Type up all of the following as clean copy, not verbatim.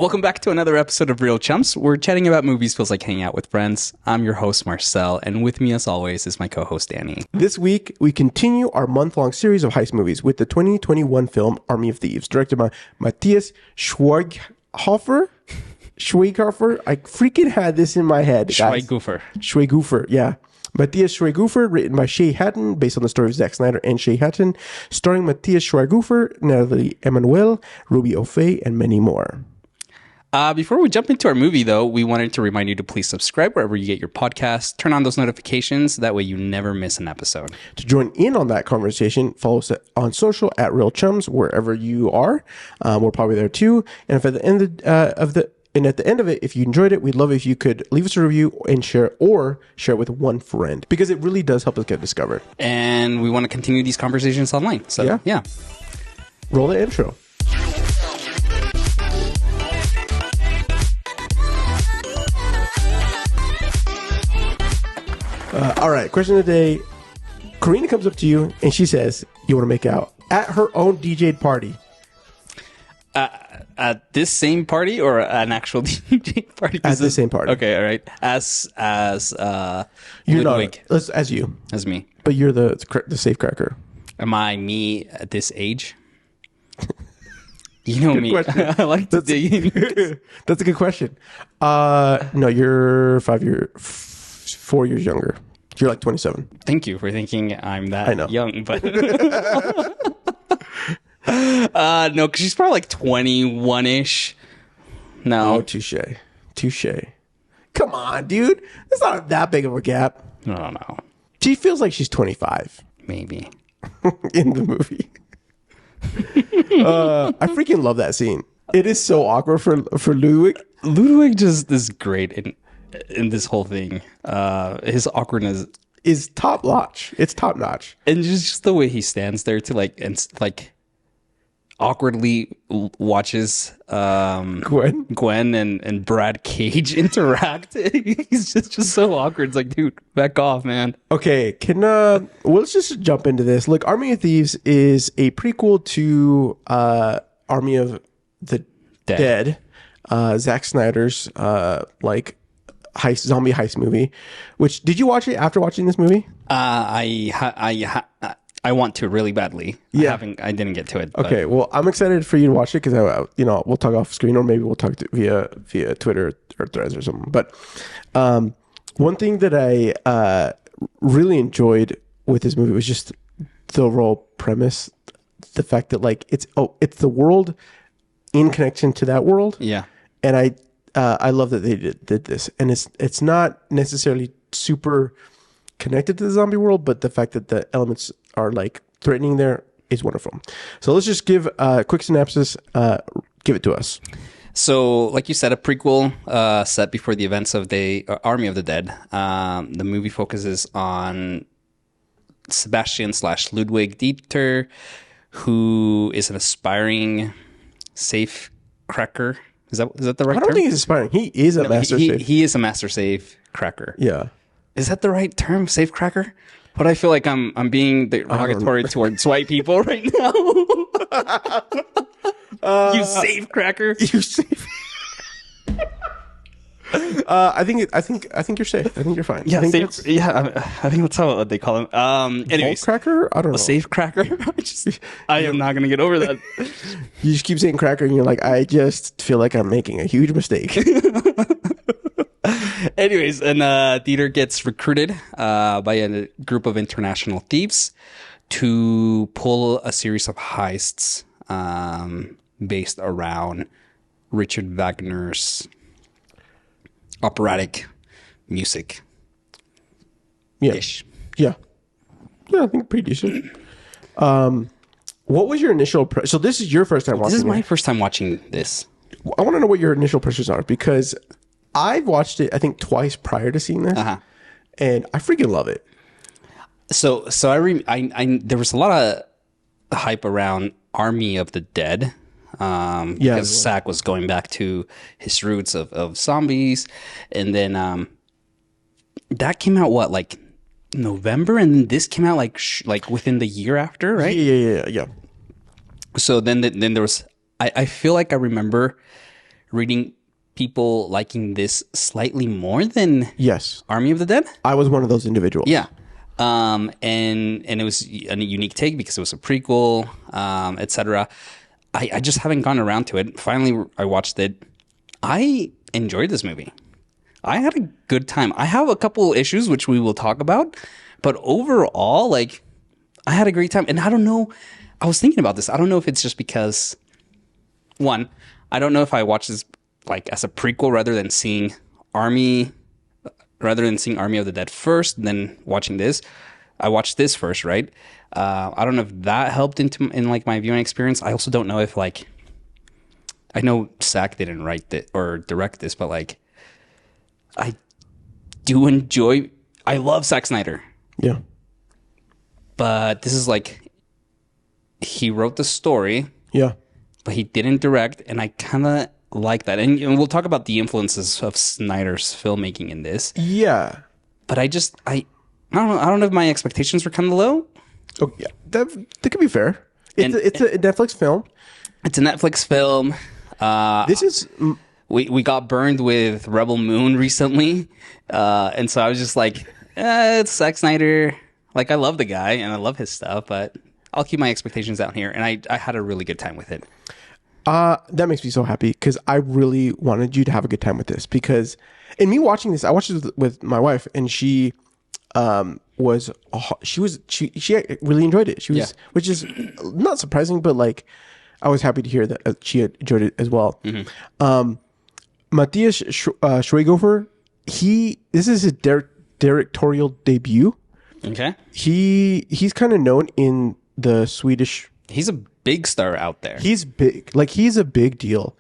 Welcome back to another episode of Real Chumps. We're chatting about movies feels like hanging out with friends. I'm your host, Marcel, and with me, as always, is my co-host, Danny. This week, we continue our month-long series of heist movies with the 2021 film Army of Thieves, directed by Matthias Schweighöfer. I freaking had this in my head, guys. Schweighöfer, yeah. Matthias Schweighöfer, written by Shay Hatton, based on the story of Zack Snyder and Shay Hatton, starring Matthias Schweighöfer, Natalie Emmanuel, Ruby O'Fay, and many more. Before we jump into our movie, though, we wanted to remind you to please subscribe wherever you get your podcasts. Turn on those notifications. That way you never miss an episode. To join in on that conversation, follow us on social at Real Chums, wherever you are. We're probably there too. And if at the end at the end of it, if you enjoyed it, we'd love it if you could leave us a review and share it with one friend, because it really does help us get discovered. And we want to continue these conversations online. So, yeah. Roll the intro. All right, question of the day. Karina comes up to you and she says, you want to make out at her own DJ'd party. At this same party or an actual DJ party? At the same party. Okay, all right. As you're not, as you. As me. But you're the safecracker. Am I me at this age? You know me. I like to dig in. That's a good question. No, you're 4 years younger. You're like 27. Thank you for thinking I'm that young, but no, because she's probably like 21-ish. No. Oh, touche. Come on, dude. That's not that big of a gap. No. She feels like she's 25. Maybe. In the movie. I freaking love that scene. It is so awkward for Ludwig. Ludwig just is great in this whole thing. His awkwardness is top notch. It's top notch. And just the way he stands there to like awkwardly watches Gwen and Brad Cage interact. He's just so awkward. It's like, dude, back off, man. Okay, let's just jump into this. Look, Army of Thieves is a prequel to Army of the Dead. Zack Snyder's zombie heist movie. Which, did you watch it after watching this movie? I want to really badly. Yeah. I didn't get to it. Okay, well, I'm excited for you to watch it because we'll talk off screen, or maybe we'll talk via Twitter or Threads or something. But one thing that I really enjoyed with this movie was just the overall premise, the fact that it's the world in connection to that world. Yeah, and I love that they did this, and it's not necessarily super connected to the zombie world, but the fact that the elements are like threatening there is wonderful. So let's just give a quick synopsis. Give it to us. So, like you said, a prequel set before the events of the Army of the Dead. The movie focuses on Sebastian / Ludwig Dieter, who is an aspiring safe cracker. Is that the right term? I don't think he's aspiring. He is a master safe. He is a master safe cracker. Yeah. Is that the right term, safe cracker? But I feel like I'm being derogatory towards white people right now. You safe cracker. You safe. I think you're safe. I think you're fine. Yeah, I think that's how they call him. Anyways, cracker. I don't know. A safe cracker. I am not gonna get over that. You just keep saying cracker, and you're like, I just feel like I'm making a huge mistake. Anyways, and Dieter gets recruited by a group of international thieves to pull a series of heists based around Richard Wagner's operatic music. Yeah. Yeah, I think pretty decent. What was your initial so this is your first time watching it? This is my first time watching this. I want to know what your initial impressions are, because I've watched it, I think, twice prior to seeing this, and I freaking love it. So I there was a lot of hype around Army of the Dead, because Zack was going back to his roots of zombies, and then that came out like November, and this came out like within the year after, right? Yeah. So then there was I feel like I remember reading people liking this slightly more than Yes. Army of the Dead. I was one of those individuals. Yeah. And it was a unique take because it was a prequel, etc. I just haven't gone around to it. Finally, I watched it. I enjoyed this movie. I had a good time. I have a couple issues which we will talk about, but overall, like, I had a great time. And I don't know. I was thinking about this. I don't know if it's just because, one, I don't know if I watched this like as a prequel rather than seeing Army of the Dead first, then watching this. I watched this first, right? I don't know if that helped in like my viewing experience. I also don't know if like, I know Zach didn't write it or direct this, but like, I love Zack Snyder. Yeah. But this is like, he wrote the story. Yeah. But he didn't direct, and I kind of like that. And we'll talk about the influences of Snyder's filmmaking in this. Yeah. But I don't know. I don't know if my expectations were kind of low. Oh, yeah. That could be fair. It's a Netflix film. It's a Netflix film. This is... We got burned with Rebel Moon recently. And so I was just like, it's Zack Snyder. Like, I love the guy, and I love his stuff, but I'll keep my expectations out here. And I had a really good time with it. That makes me so happy because I really wanted you to have a good time with this. Because in me watching this, I watched it with my wife, and she really enjoyed it. Which is not surprising, but like I was happy to hear that she had enjoyed it as well. Mm-hmm. Matthias Schweighöfer, this is his directorial debut. Okay, he's kind of known in the Swedish. He's a big star out there. He's big. Like, he's a big deal.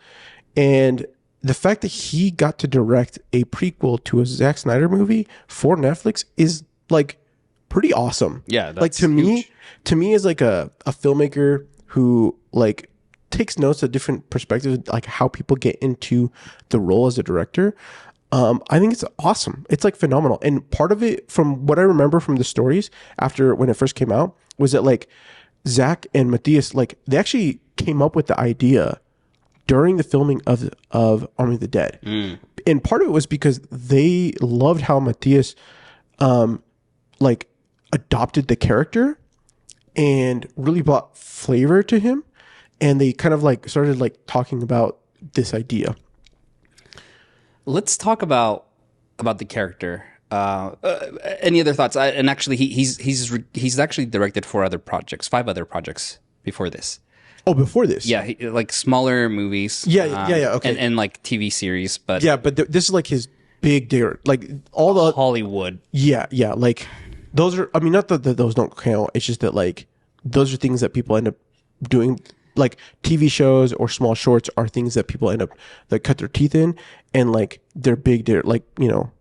And the fact that he got to direct a prequel to a Zack Snyder movie for Netflix is like pretty awesome. Yeah. That's like to me as like a filmmaker who like takes notes of different perspectives, like how people get into the role as a director. I think it's awesome. It's like phenomenal. And part of it, from what I remember from the stories after when it first came out, was that like Zach and Matthias, like they actually came up with the idea during the filming of Army of the Dead. And part of it was because they loved how Matthias like adopted the character and really brought flavor to him. And they kind of like started like talking about this idea. Let's talk about the character. Any other thoughts? And actually, he's actually directed 5 other projects before this. Oh, before this? Yeah, like smaller movies. Yeah. Okay, and like TV series, but yeah, but this is like his big deal. Like all the Hollywood. Yeah. Like those are. I mean, not that those don't count. It's just that like those are things that people end up doing. Like TV shows or small shorts are things that people end up like cut their teeth in, and like they're big. They're like, you know,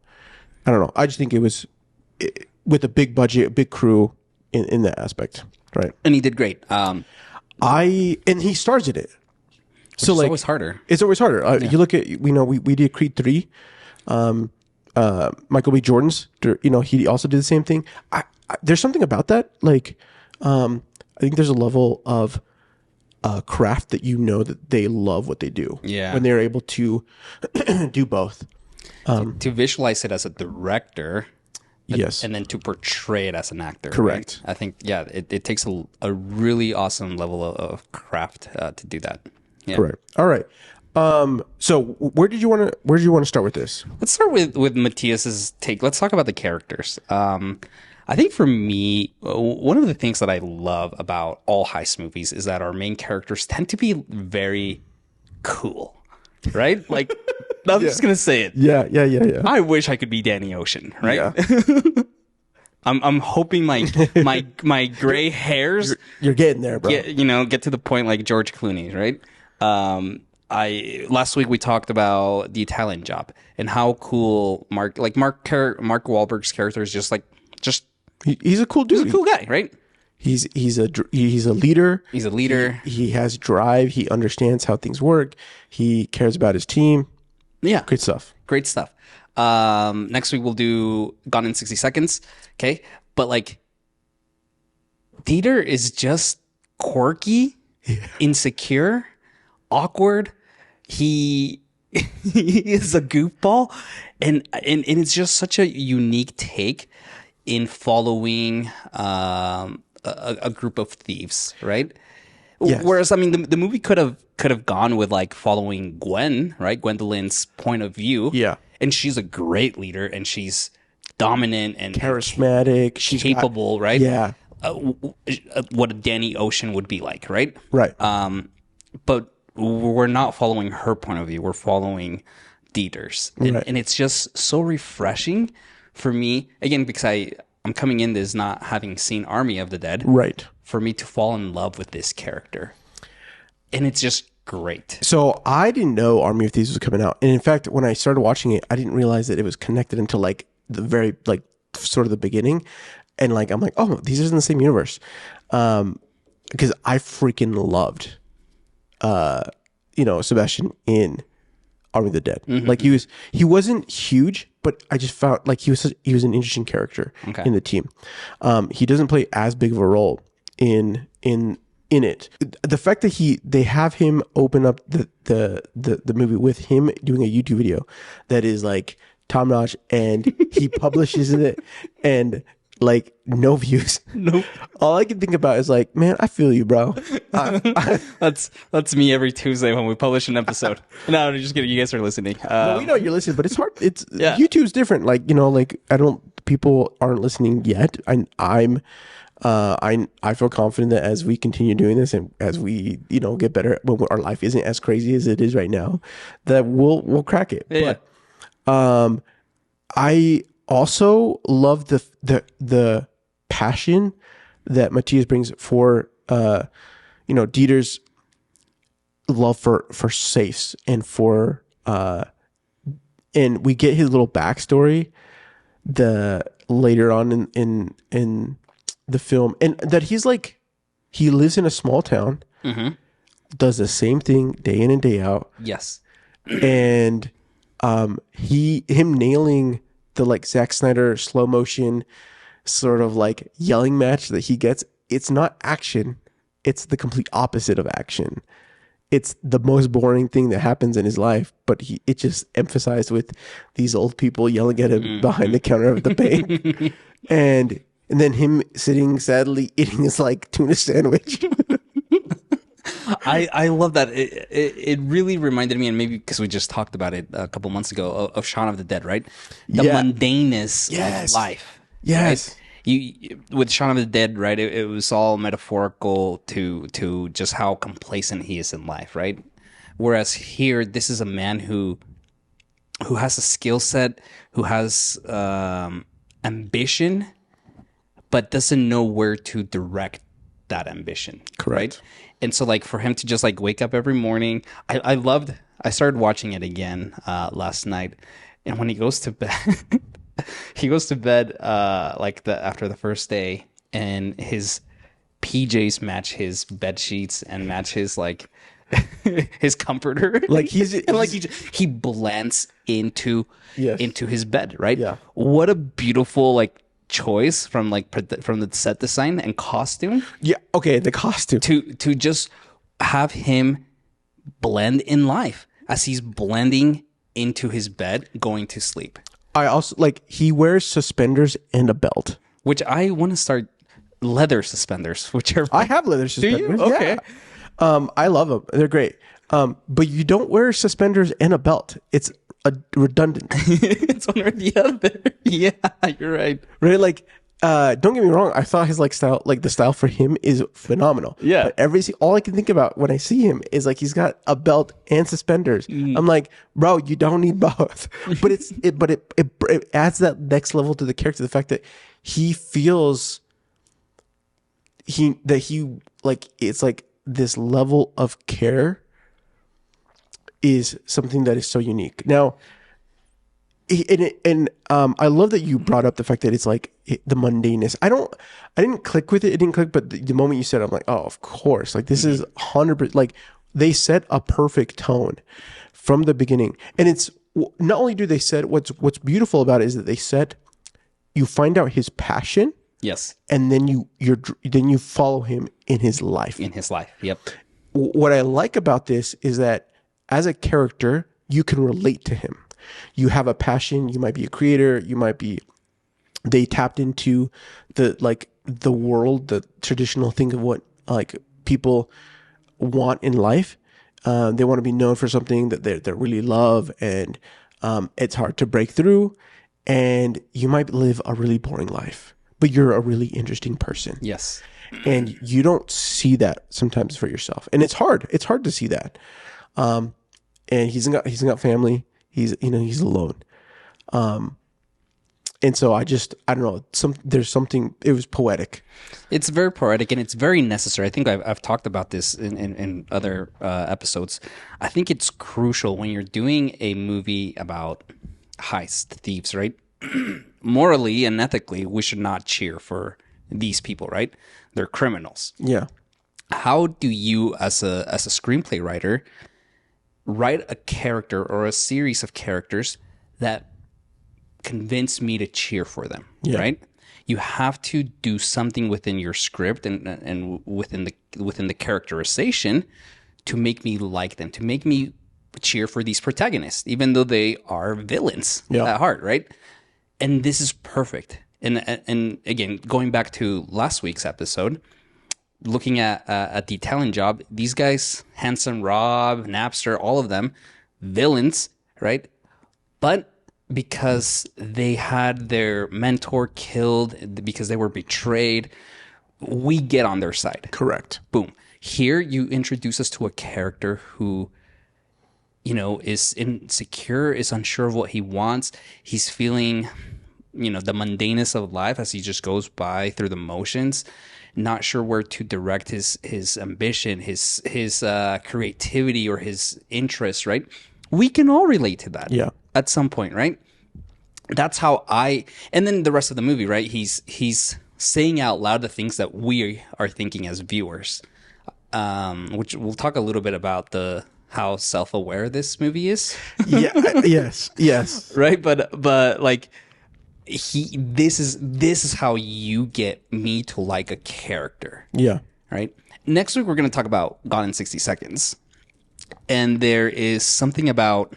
I don't know. I just think it was with a big budget, a big crew in that aspect, right? And he did great. And he stars in it. So like, always harder. It's always harder. You look at, we did Creed 3. Michael B. Jordan's, he also did the same thing. There's something about that. Like, I think there's a level of craft that that they love what they do. Yeah. When they're able to do both. To visualize it as a director. Yes. And then to portray it as an actor. Correct. Right? I think, it takes a really awesome level of craft to do that. Yeah. Correct. All right. So where did you want to start with this? Let's start with Matthias's take. Let's talk about the characters. I think for me, one of the things that I love about all heist movies is that our main characters tend to be very cool, right? Like, I'm just gonna say it. Yeah. I wish I could be Danny Ocean, right? Yeah. I'm hoping my gray hairs. You're getting there, bro. Get to the point like George Clooney, right? Last week we talked about The Italian Job and how cool Mark Wahlberg's character is just he's a cool dude. He's a cool guy, right? He's a leader. He's a leader. He has drive. He understands how things work. He cares about his team. Yeah. Great stuff. Next week we'll do Gone in 60 Seconds. Okay. But like, Dieter is just quirky, insecure, awkward. He he is a goofball, and it's just such a unique take in following a group of thieves, right? Yes. Whereas, I mean, the movie could have gone with like following Gwen, right? Gwendolyn's point of view. Yeah. And she's a great leader, and she's dominant and charismatic. She's capable, right? Yeah. What a Danny Ocean would be like, right? Right. But we're not following her point of view. We're following Dieter's. And it's just so refreshing for me, again, because I'm coming in this not having seen Army of the Dead. Right. For me to fall in love with this character. And it's just great. So I didn't know Army of Thieves was coming out. And in fact, when I started watching it, I didn't realize that it was connected until like the very, like sort of the beginning. And like, I'm like, oh, these are in the same universe. Because I freaking loved, Sebastian in Army of the Dead. Mm-hmm. Like he wasn't huge, but I just found like he was an interesting character in the team. He doesn't play as big of a role in it. The fact that they have him open up the movie with him doing a YouTube video that is like top notch, and he publishes it and like no views. Nope. All I can think about is like, man, I feel you, bro. That's me every Tuesday when we publish an episode. No, I'm just kidding. You guys are listening. No, we know you're listening, but it's hard. YouTube's different. Like, like people aren't listening yet. I feel confident that as we continue doing this and as we, get better when our life isn't as crazy as it is right now, that we'll crack it. Yeah. But, I also love the passion that Matthias brings for, Dieter's love for safes and for, and we get his little backstory later on in the film, and that he's like, he lives in a small town, does the same thing day in and day out. Yes. And him nailing the like Zack Snyder slow motion sort of like yelling match that he gets, it's not action, it's the complete opposite of action. It's the most boring thing that happens in his life, but it just emphasized with these old people yelling at him behind the counter of the bank. and then him sitting sadly eating his like tuna sandwich. I love that. It really reminded me, and maybe because we just talked about it a couple months ago, of Shaun of the Dead, right? The mundaneness of life. Yes. Right? With Shaun of the Dead, right? It was all metaphorical to just how complacent he is in life, right? Whereas here, this is a man who has a skill set, who has ambition, but doesn't know where to direct that ambition. Correct. Right? And so like for him to just like wake up every morning, I started watching it again last night, and when he goes to bed, after the first day, and his PJs match his bed sheets and match his like his comforter. Like he blends into his bed, right? Yeah. What a beautiful like choice from the set design and costume. Yeah. Okay. The costume to just have him blend in life as he's blending into his bed, going to sleep. I also like he wears suspenders and a belt, which I want to start leather suspenders. I have leather suspenders. Do you? Okay. Yeah. I love them. They're great. But you don't wear suspenders and a belt. It's redundant. It's one or the other. Yeah, you're right. Right? Like, don't get me wrong. I thought his the style for him is phenomenal. Yeah. But all I can think about when I see him is like he's got a belt and suspenders. I'm like, bro, you don't need both. But it adds that next level to the character. The fact that he feels it's like this level of care is something that is so unique. Now, I love that you brought up the fact that it's like the mundaneness. I didn't click with it. It didn't click, but the moment you said it, I'm like, oh, of course. Like this is 100%. Like they set a perfect tone from the beginning, and it's not only do they set what's beautiful about it is that you find out his passion. Yes, and then you follow him in his life. Yep. What I like about this is that as a character, you can relate to him. You have a passion. You might be a creator. You might be. They tapped into the world, the traditional thing of what like people want in life. They want to be known for something that they really love, and it's hard to break through. And you might live a really boring life, but you're a really interesting person. Yes. And you don't see that sometimes for yourself, and it's hard. It's hard to see that. And he's got family. He's alone. And so I don't know. There's something. It was poetic. It's very poetic, and it's very necessary. I think I've talked about this in other episodes. I think it's crucial when you're doing a movie about heist thieves, right? Morally and ethically, we should not cheer for these people, right? They're criminals. Yeah. How do you, as a screenplay writer, write a character or a series of characters that convince me to cheer for them, right? You have to do something within your script and within the characterization to make me like them, to make me cheer for these protagonists, even though they are villains at heart, right? And this is perfect. And again, going back to last week's episode, looking at the talent job, these guys, Handsome Rob, Napster, all of them, villains, right? But because they had their mentor killed, because they were betrayed, we get on their side. Correct. Boom. Here you introduce us to a character who, is insecure, is unsure of what he wants. He's feeling, the mundaneness of life as he just goes by through the motions, not sure where to direct his ambition, his creativity or his interests, right? We can all relate to that at some point, right? That's how and then the rest of the movie, right? He's saying out loud the things that we are thinking as viewers, which we'll talk a little bit about how self-aware this movie is. Yes. Right. But like this is how you get me to like a character. Yeah. Right. Next week, we're going to talk about Gone in 60 Seconds. And there is something about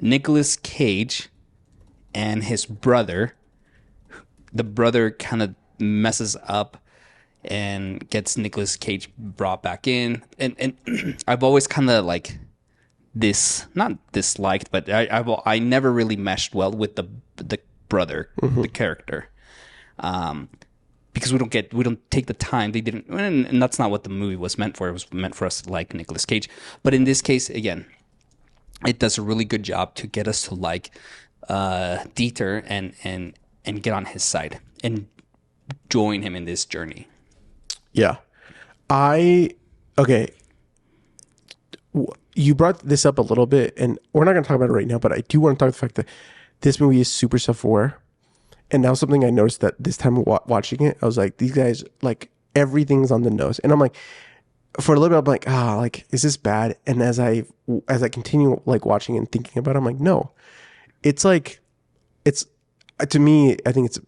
Nicolas Cage and his brother. The brother kind of messes up and gets Nicolas Cage brought back in. And I've always kind of like not disliked, but I never really meshed well with the brother, the character. Because we don't take the time. They didn't, and that's not what the movie was meant for. It was meant for us to like Nicolas Cage. But in this case, again, it does a really good job to get us to like Dieter and get on his side and join him in this journey. Yeah. Okay. You brought this up a little bit, and we're not going to talk about it right now, but I do want to talk about the fact that this movie is super self-aware. And that was something I noticed that this time watching it, I was like, these guys, like, everything's on the nose. And I'm like, for a little bit, I'm like, like, is this bad? And as I continue, like, watching and thinking about it, I'm like, no. It's like, to me, I think it's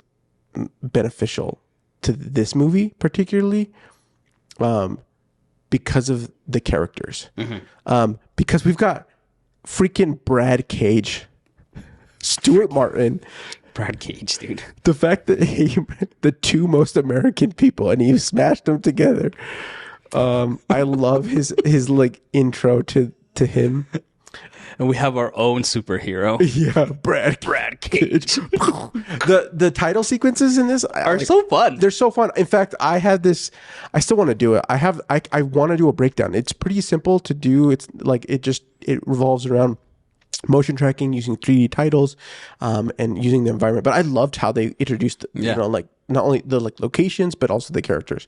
beneficial to this movie, particularly, because of the characters. Because we've got freaking Brad Cage, Stuart Martin, Brad Cage, dude. The fact that the two most American people, and he smashed them together. I love his like intro to him. And we have our own superhero. Yeah, Brad Cage. The title sequences in this are so fun. They're so fun. In fact, I had this. I still want to do it. I want to do a breakdown. It's pretty simple to do. It's like it revolves around motion tracking, using 3D titles, and using the environment. But I loved how they introduced, like not only the like locations but also the characters.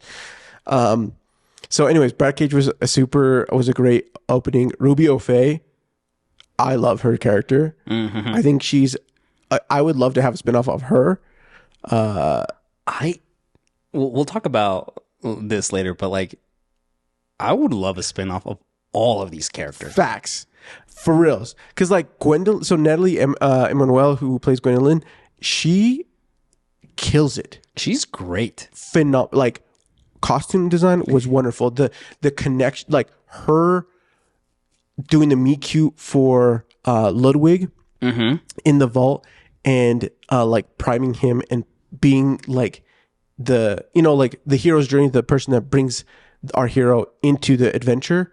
So, anyways, Brad Cage was a great opening. Ruby O'Fay, I love her character. I think I would love to have a spinoff of her. We'll talk about this later, but like, I would love a spinoff of all of these characters. Facts. For reals. Because like Gwendolyn, so Natalie Emmanuel, who plays Gwendolyn, she kills it. She's great. Phenomenal. Like, costume design was wonderful. The connection, like her doing the meet cute for Ludwig in the vault, and like priming him and being like the like the hero's journey, the person that brings our hero into the adventure.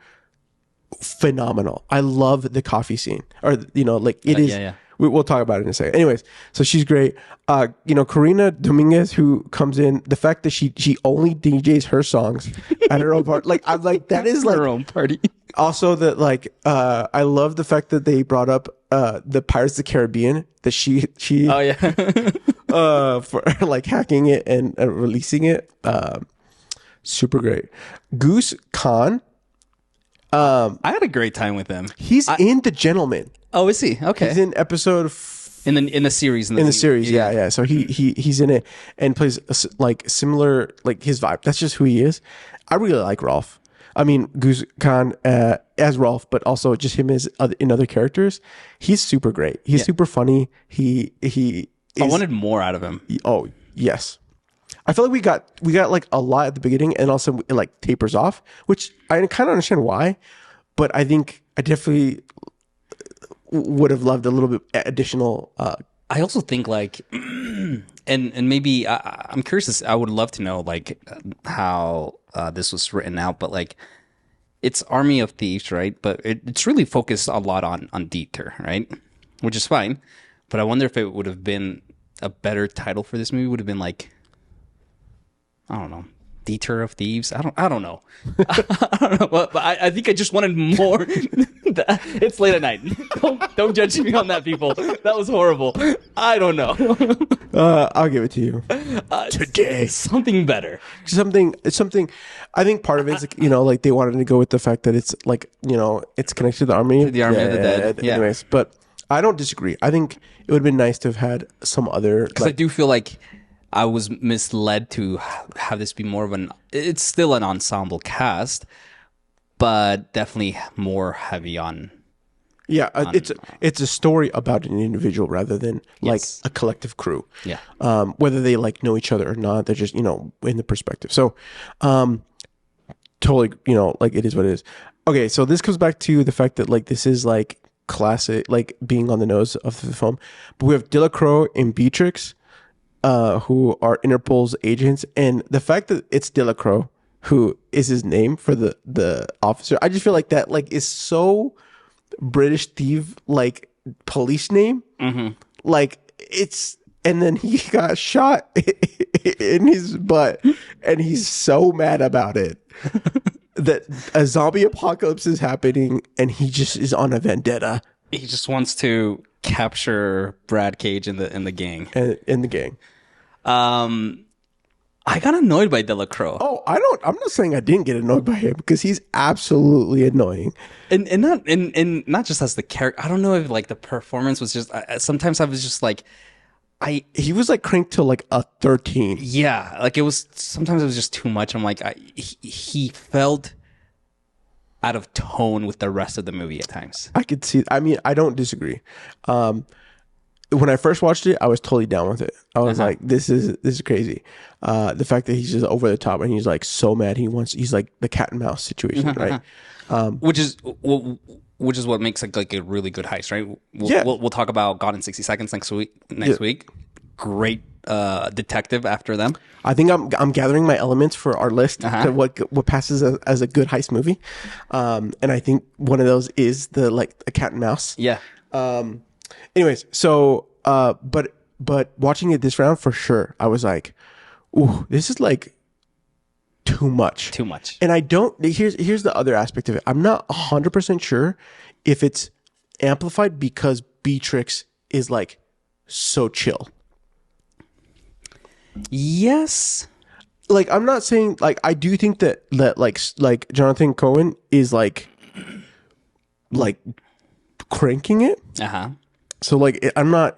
Phenomenal. I love the coffee scene, or like it is. Yeah. We'll talk about it in a second. Anyways, so she's great. Karina Dominguez, who comes in, the fact that she only DJs her songs at her own party, like I'm like that is like her own party. Also, that like I love the fact that they brought up the Pirates of the Caribbean, that she oh yeah for like hacking it and releasing it. Super great. Goose Khan. I had a great time with him. He's in The Gentleman. Oh, is he? Okay. He's in episode in the series. In the series, yeah. So he's in it and plays like similar, like his vibe. That's just who he is. I really like Rolf. I mean, Goose Khan as Rolf, but also just him as in other characters. He's super great. He's super funny. He I wanted more out of him. Oh yes. I feel like we got like a lot at the beginning, and also it like tapers off, which I kind of understand why, but I think I definitely would have loved a little bit additional. I also think like, and maybe I'm curious. I would love to know like how this was written out, but like it's Army of Thieves, right? But it's really focused a lot on Dieter, right? Which is fine, but I wonder if it would have been a better title for this movie. Would have been like, I don't know, Dieter of Thieves. I don't know. I don't know. But I think I just wanted more. It's late at night. Don't judge me on that, people. That was horrible. I don't know. I'll give it to you today. Something better. Something. I think part of it is like they wanted to go with the fact that it's like it's connected to the Army of the Dead. Yeah. Anyways, but I don't disagree. I think it would have been nice to have had some other. Because I do feel like I was misled to have this be more of an. It's still an ensemble cast, but definitely more heavy on. Yeah, it's a story about an individual rather than like a collective crew. Yeah. Whether they like know each other or not, they're just in the perspective. So, totally, like it is what it is. Okay, so this comes back to the fact that like this is like classic, like being on the nose of the film. But we have Delacroix and Beatrix, who are Interpol's agents, and the fact that it's Delacroix who is his name for the officer, I just feel like that like is so British thief like police name. Like it's, and then he got shot in his butt, and he's so mad about it that a zombie apocalypse is happening, and he just is on a vendetta. He just wants to capture Brad Cage in the gang. In the gang. I got annoyed by Delacroix. Oh, I'm not saying I didn't get annoyed by him, because he's absolutely annoying. And not just as the character. I don't know if like the performance was just. Sometimes I was just like, he was like cranked to like a 13. Yeah, like it was. Sometimes it was just too much. I'm like, he felt out of tone with the rest of the movie at times. I could see. I mean, I don't disagree. When I first watched it, I was totally down with it. I was like, this is crazy. The fact that he's just over the top and he's like so mad. He's like the cat and mouse situation, right? Which is what makes like a really good heist, right? We'll talk about Gone in 60 Seconds next week. Great detective after them. I think I'm gathering my elements for our list to what passes as a good heist movie. And I think one of those is a cat and mouse. Yeah. Anyways, so but watching it this round, for sure, I was like, ooh, this is like too much. And I don't, here's the other aspect of it. I'm not 100% sure if it's amplified because Beatrix is like so chill. Yes. Like, I'm not saying, like, I do think that like Jonathan Cohen is like cranking it. So like, I'm not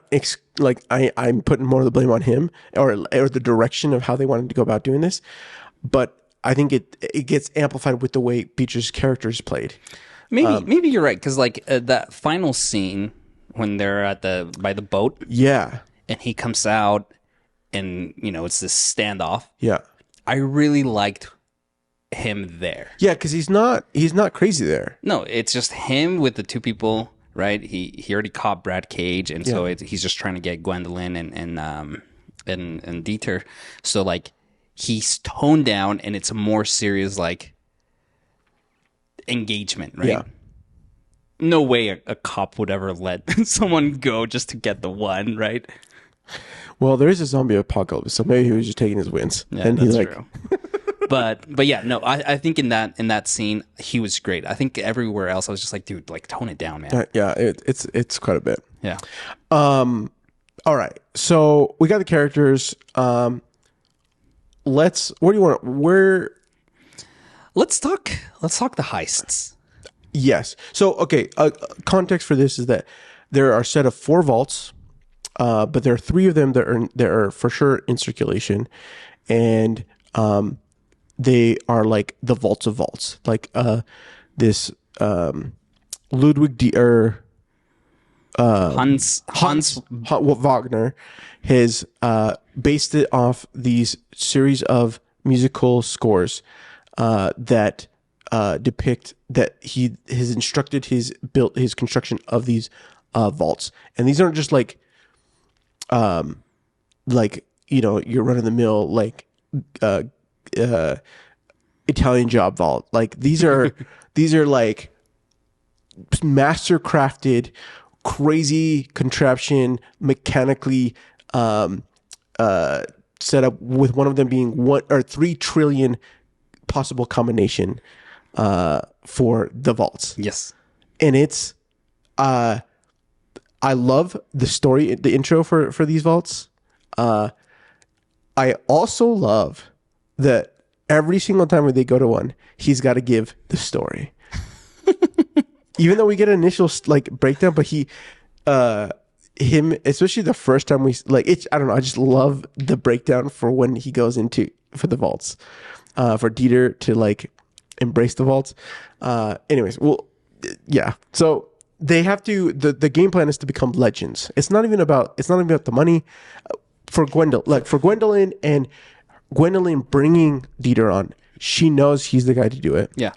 I'm putting more of the blame on him or the direction of how they wanted to go about doing this, but I think it gets amplified with the way Beatrice's character is played. Maybe you're right, because like that final scene when they're by the boat, and he comes out, and it's this standoff. Yeah, I really liked him there. Yeah, because he's not crazy there. No, it's just him with the two people, right? He already caught Brad Cage, and so he's just trying to get Gwendolyn and Dieter. So like he's toned down, and it's a more serious like engagement, right? Yeah. No way a cop would ever let someone go just to get the one, right? Well, there is a zombie apocalypse, so maybe he was just taking his wins. Yeah, and that's he's like, true. But yeah, no, I think in that scene he was great. I think everywhere else I was just like, dude, like tone it down, man. yeah, it's quite a bit. Yeah. All right, so we got the characters. What do you want? Let's talk the heists. Yes. So okay, context for this is that there are a set of 4 vaults, but there are 3 of them that are for sure in circulation, and they are like the vaults of vaults. Like this Ludwig Hans Wagner has based it off these series of musical scores that depict that he has instructed his construction of these vaults, and these aren't just like your run of the mill Italian job vault. Like these are like master crafted, crazy contraption, mechanically set up, with one of them being 1 or 3 trillion possible combination for the vaults. Yes. And it's I love the story, the intro for these vaults. I also love that every single time when they go to one, he's got to give the story. Even though we get an initial like breakdown, but him, especially the first time we like it, I don't know, I just love the breakdown for when he goes for the vaults, for Dieter to like embrace the vaults. Anyways, well, yeah. So they have to. The game plan is to become legends. It's not even about the money. For Gwendolyn and Gwendolyn bringing Dieter on, she knows he's the guy to do it. Yeah.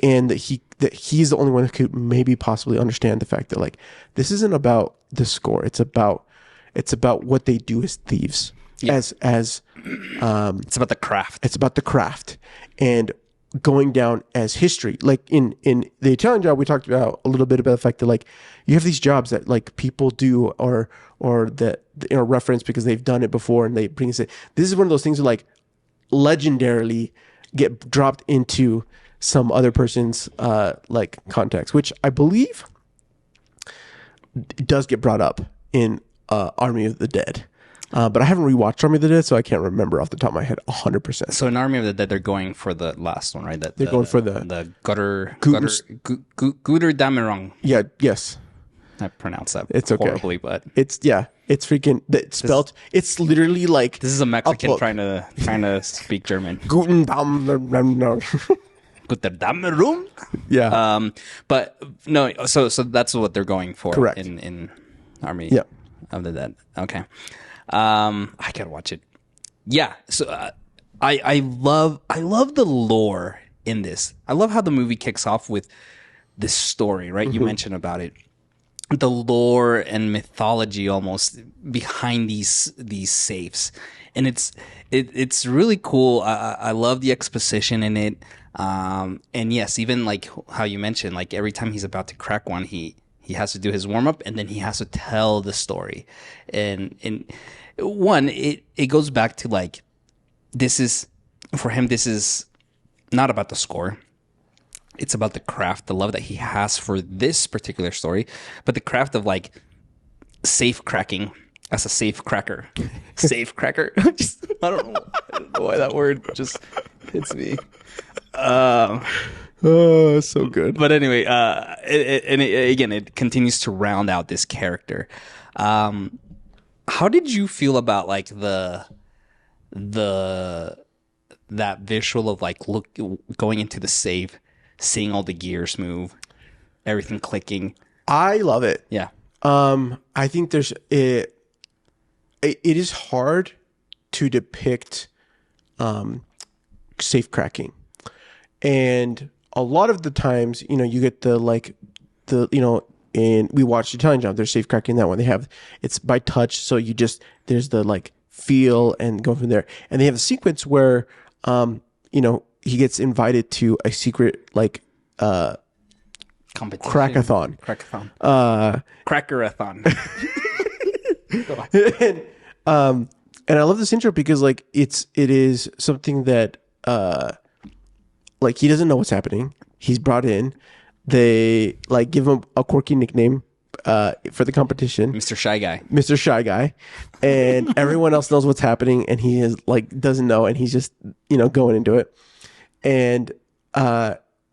And that he's the only one that could maybe possibly understand the fact that like this isn't about the score. It's about what they do as thieves. Yeah. It's about the craft. It's about the craft and going down as history. Like in the Italian job, we talked about a little bit about the fact that like you have these jobs that like people do or that reference because they've done it before and they bring it. This is one of those things that like legendarily get dropped into some other person's like context, which I believe does get brought up in Army of the Dead. But I haven't rewatched Army of the Dead, so I can't remember off the top of my head 100%. So in Army of the Dead, they're going for the last one, right? They're going for the Gutter Damerong. Yeah, yes. I pronounced that horribly, but it's freaking spelled. It's literally like this is a Mexican trying to speak German. Guten Damerong. Yeah. But no, so that's what they're going for. Correct. In Army Yeah. of the Dead. Okay. I gotta watch it. Yeah. So I love the lore in this. I love how the movie kicks off with this story, right? Mm-hmm. You mentioned about it. The lore and mythology almost behind these safes. And it's really cool. I love the exposition in it. And yes, even like how you mentioned, like every time he's about to crack one, he has to do his warm up and then he has to tell the story. And one, it goes back to like, this is not about the score. It's about the craft, the love that he has for this particular story, but the craft of like safe cracking as a safe cracker. Safe cracker. I don't know why that word just hits me. Oh, so good. But anyway, again, it continues to round out this character. How did you feel about like that visual of like going into the safe, seeing all the gears move, everything clicking? I love it. Yeah. I think it is hard to depict safe cracking And a lot of the times, you get and we watched Italian Job. There's safe cracking that one. It's by touch, so there's the like feel and go from there. And they have a sequence where, he gets invited to a secret like competition. Crackathon. Crackerathon. And I love this intro because like it is something that like he doesn't know what's happening. He's brought in. They like give him a quirky nickname for the competition, Mr. Shy Guy. Mr. Shy Guy, and everyone else knows what's happening, and he is like doesn't know, and he's just going into it, and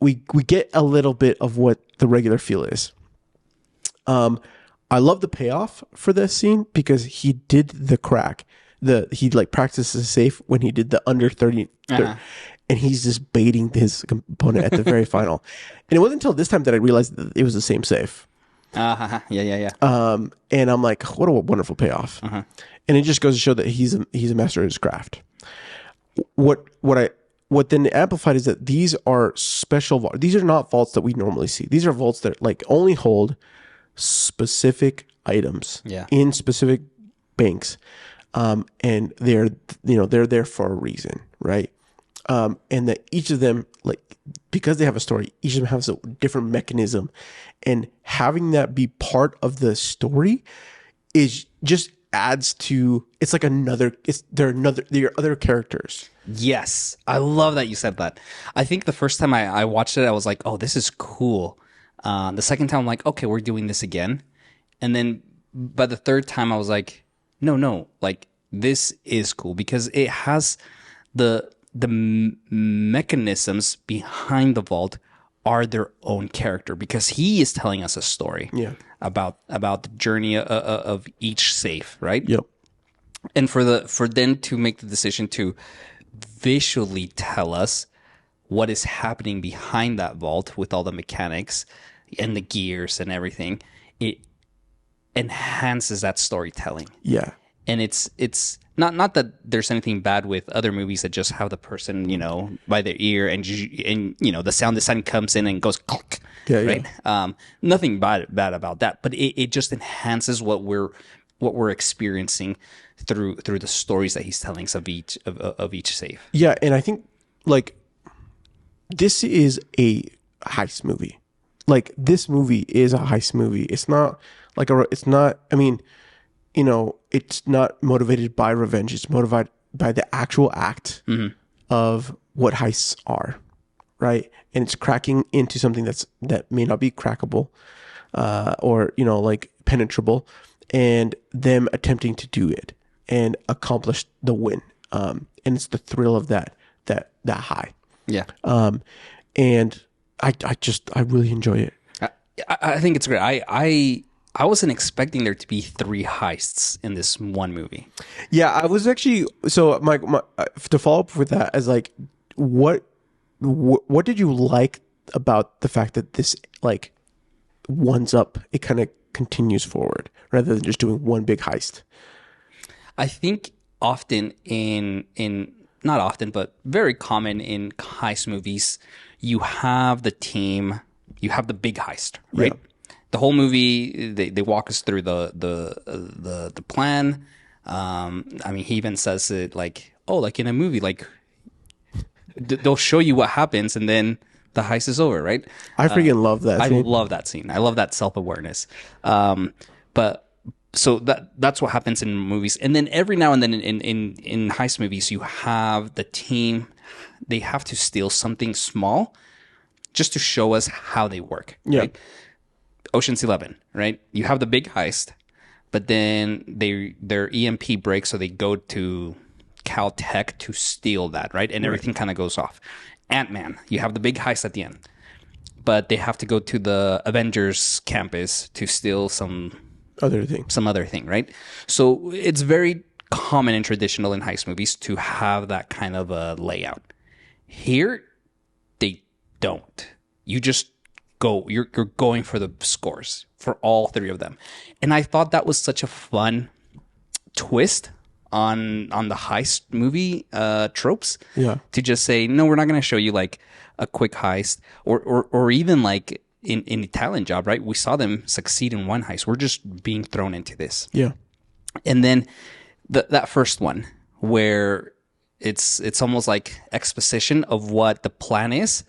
we get a little bit of what the regular feel is. I love the payoff for this scene because he did the crack. He like practices safe when he did the under 30, and he's just baiting his opponent at the very final. And it wasn't until this time that I realized that it was the same safe. Yeah. And I'm like, what a wonderful payoff. And it just goes to show that he's a master of his craft. What then amplified is that these are special. These are not vaults that we normally see. These are vaults that like only hold specific items in specific banks. And they're there for a reason, right? And that each of them, like, because they have a story, each of them has a different mechanism, and having that be part of the story is just adds to, it's like they're other characters. Yes. I love that you said that. I think the first time I watched it, I was like, oh, this is cool. The second time I'm like, okay, we're doing this again. And then by the third time I was like, no, like this is cool because it has the mechanisms behind the vault are their own character because he is telling us a story about the journey of each safe, right? Yep. And for them to make the decision to visually tell us what is happening behind that vault with all the mechanics and the gears and everything, it enhances that storytelling. Yeah. And it's not that there's anything bad with other movies that just have the person, by their ear and the sound comes in and goes clunk, right? Yeah. Nothing bad about that, but it just enhances what we're experiencing through the stories that he's telling us of each safe. Yeah, and I think like this is a heist movie. Like this movie is a heist movie. It's not like it's not motivated by revenge. It's motivated by the actual act of what heists are, right? And it's cracking into something that may not be crackable, or like penetrable, and them attempting to do it and accomplish the win. And it's the thrill of that high. Yeah. And I really enjoy it. I think it's great. I wasn't expecting there to be 3 heists in this one movie. Yeah, I was actually, so my to follow up with that as like, what did you like about the fact that this like one's up, it kind of continues forward rather than just doing one big heist? I think often not often, but very common in heist movies, you have the team, you have the big heist, right? Yeah. The whole movie, they walk us through the plan. He even says it like, like in a movie, like they'll show you what happens and then the heist is over, right? I freaking love that scene. I love that scene. I love that self-awareness. But so that's what happens in movies. And then every now and then in heist movies, you have the team, they have to steal something small just to show us how they work. Yeah. Right? Ocean's 11, right? You have the big heist, but then their EMP breaks, so they go to Caltech to steal that, right? And everything kind of goes off. Ant-Man, you have the big heist at the end, but they have to go to the Avengers campus to steal some other thing, right? So it's very common and traditional in heist movies to have that kind of a layout. Here, they don't. You just go. You're going for the scores for all 3 of them, and I thought that was such a fun twist on the heist movie tropes. Yeah. To just say, no, we're not going to show you like a quick heist, or even like in Italian Job, right? We saw them succeed in one heist. We're just being thrown into this. Yeah. And then that first one where it's almost like exposition of what the plan is,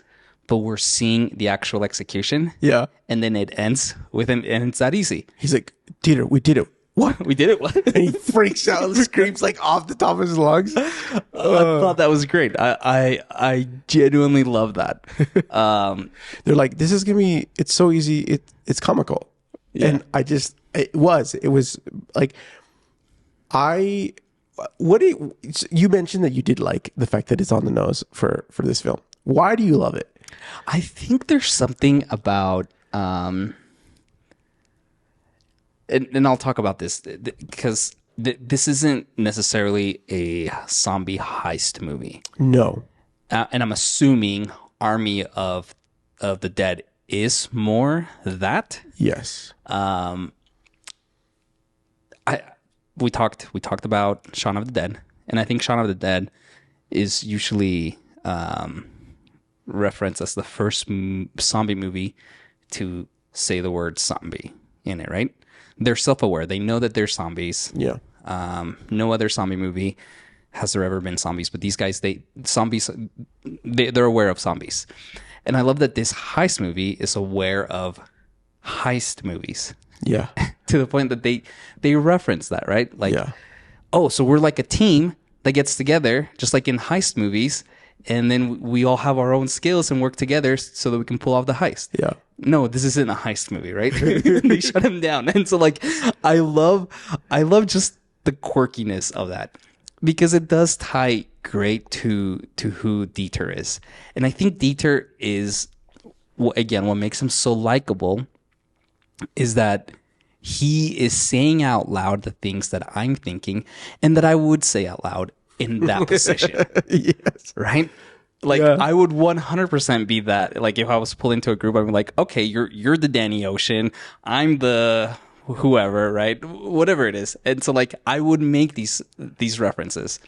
but we're seeing the actual execution. Yeah. And then it ends with him, and it's that easy. He's like, Dieter, we did it. What? We did it? What? And he freaks out and screams like off the top of his lungs. I thought that was great. I genuinely love that. They're like, this is going to be, it's so easy. It's comical. Yeah. And it was like, you mentioned that you did like the fact that it's on the nose for this film. Why do you love it? I think there's something about, and I'll talk about this because this isn't necessarily a zombie heist movie. No. And I'm assuming Army of the Dead is more that. Yes. We talked about Shaun of the Dead, and I think Shaun of the Dead is usually referenced as the first zombie movie to say the word zombie in it, right? They're self-aware. They know that they're zombies. Yeah. No other zombie movie has there ever been zombies, but these guys, they're aware of zombies. And I love that this heist movie is aware of heist movies. Yeah. To the point that they reference that, right? Like, yeah. Oh, so we're like a team that gets together, just like in heist movies, and then we all have our own skills and work together so that we can pull off the heist. Yeah. No, this isn't a heist movie, right? They shut him down. And so like I love just the quirkiness of that, because it does tie great to who Dieter is. And I think Dieter is, again, what makes him so likable is that he is saying out loud the things that I'm thinking and that I would say out loud in that position. Yes. Right? Like, yeah. I would 100% be that. Like, if I was pulled into a group, I'd be like, okay, you're the Danny Ocean. I'm the whoever, right? Whatever it is. And so, like, I would make these references.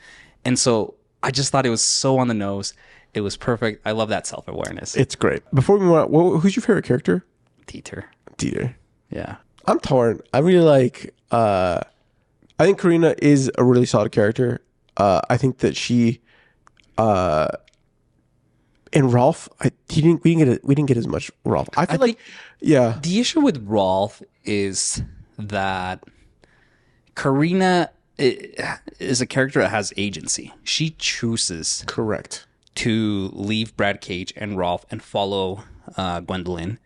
And so I just thought it was so on the nose. It was perfect. I love that self-awareness. It's great. Before we move on, who's your favorite character? Dieter. Yeah. I'm torn. I really like, I think Karina is a really solid character. I think that she, and Rolf, we didn't get as much Rolf. I feel yeah. The issue with Rolf is that Karina is a character that has agency. She chooses, correct, to leave Brad Cage and Rolf and follow Gwendolyn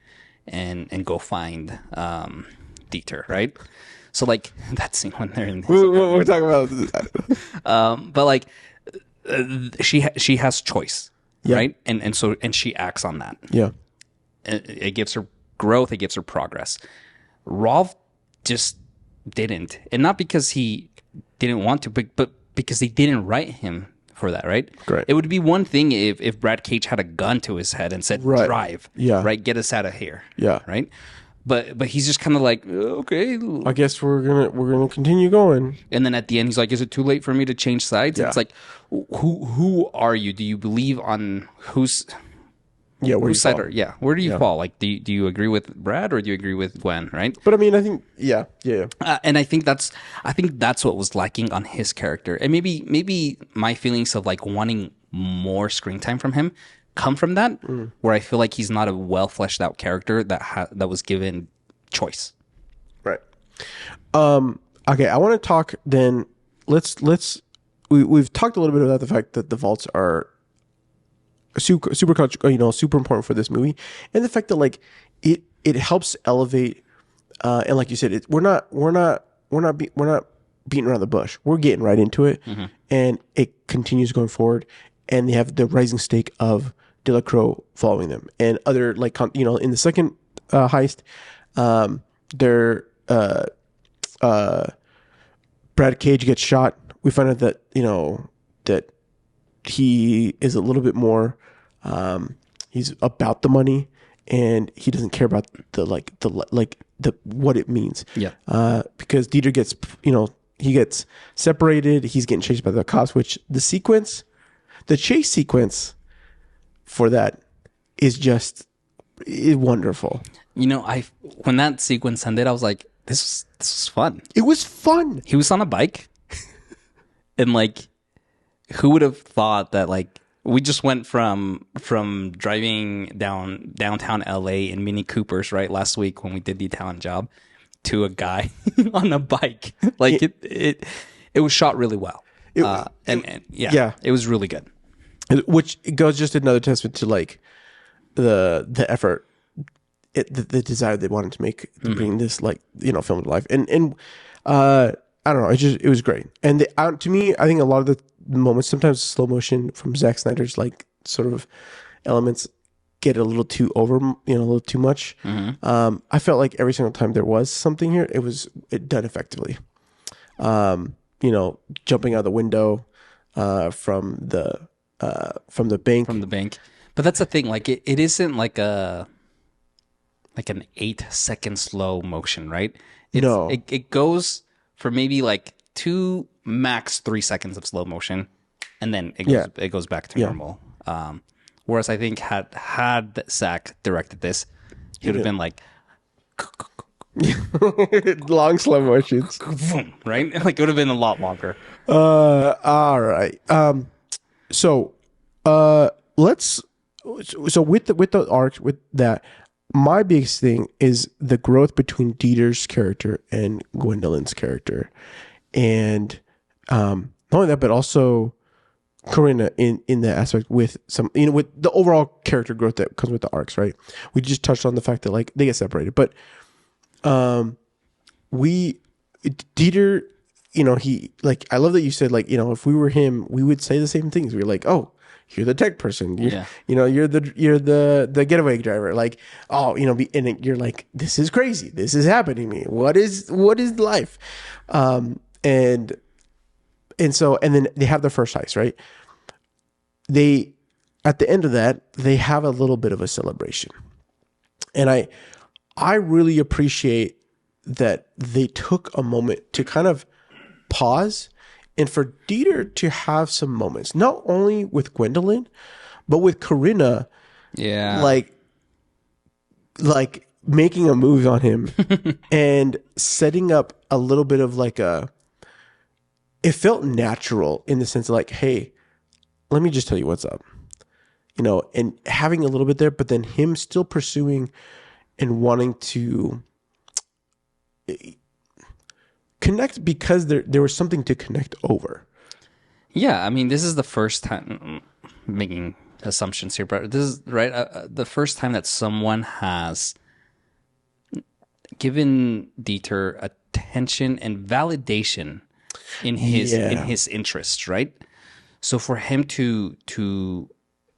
and go find Dieter, right? So like that scene when they're in, we're talking about that. but like she has choice. Yeah. Right. And so she acts on that. Yeah. It gives her growth. It gives her progress. Rolf just didn't. And not because he didn't want to, but because they didn't write him for that. Right. Great. It would be one thing if Brad Cage had a gun to his head and said, drive. Yeah. Right. Get us out of here. Yeah. Right. But he's just kind of like, okay, I guess we're gonna continue going. And then at the end, he's like, "Is it too late for me to change sides?" Yeah. It's like, who are you? Do you believe on whose side? Where do you fall? Like, do you agree with Brad or do you agree with Gwen? Right? But I mean, I think yeah. And I think that's what was lacking on his character, and maybe my feelings of like wanting more screen time from him come from that, where I feel like he's not a well fleshed out character that was given choice. Right. Okay, I want to talk then. We've talked a little bit about the fact that the vaults are super important for this movie, and the fact that like it helps elevate, and like you said, we're not beating around the bush. We're getting right into it, and it continues going forward. And they have the rising stake of Delacroix following them, and other in the second heist, Brad Cage gets shot. We find out that that he is a little bit more, he's about the money, and he doesn't care about the what it means. Yeah. Because Dieter gets he gets separated. He's getting chased by the cops. Which the chase sequence for that is just wonderful. You know, when that sequence ended, I was like, this was fun. It was fun. He was on a bike, and like, who would have thought that like we just went from driving downtown LA in Mini Coopers right last week when we did the Italian Job to a guy on a bike. Like it was shot really well. It was really good. Which goes just another testament to like the effort, the desire they wanted to make to bring this like film to life, and I don't know, it was great. And to me, I think a lot of the moments, sometimes slow motion from Zack Snyder's like sort of elements get a little too over, a little too much. I felt like every single time there was something here, it done effectively. Jumping out the window from the bank. But that's the thing, like it isn't like an 8-second slow motion, right? It goes for maybe like 2 max 3 seconds of slow motion, and then it goes back to normal. Whereas I think had Zach directed this, he would have been like long slow motions, right? Like it would have been a lot longer. All right. So with the arc, with that, my biggest thing is the growth between Dieter's character and Gwendolyn's character, and not only that, but also Corinna in that aspect with some, with the overall character growth that comes with the arcs, right? We just touched on the fact that like they get separated, but Dieter, he, like, I love that you said, like, if we were him, we would say the same things. We're like, oh, you're the tech person. You're the getaway driver. Like, oh, and you're like, this is crazy. This is happening to me. What is life? And then they have their first heist, right? At the end of that, they have a little bit of a celebration. And I really appreciate that they took a moment to kind of pause and for Dieter to have some moments, not only with Gwendolyn, but with Corinna. Yeah. Like making a move on him and setting up a little bit of like it felt natural in the sense of like, hey, let me just tell you what's up, and having a little bit there, but then him still pursuing and wanting to connect because there was something to connect over. Yeah, I mean, this is the first time, making assumptions here, but this is right. The first time that someone has given Dieter attention and validation in his interests, right? So for him to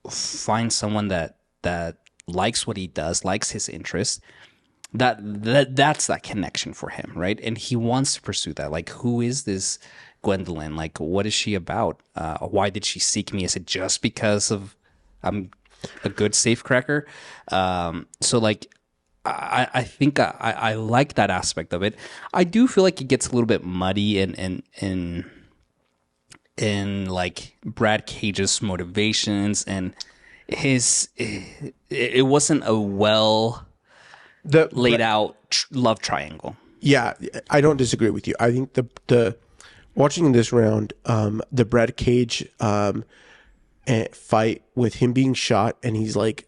find someone that likes what he does, likes his interests, that's that connection for him, right? And he wants to pursue that. Like, who is this Gwendolyn? Like, what is she about? Why did she seek me? Is it just because of I'm a good safecracker? So like, I think I like that aspect of it. I do feel like it gets a little bit muddy in like Brad Cage's motivations and it wasn't a laid out love triangle. Yeah, I don't disagree with you. I think the watching this round, the Brad Cage fight with him being shot and he's like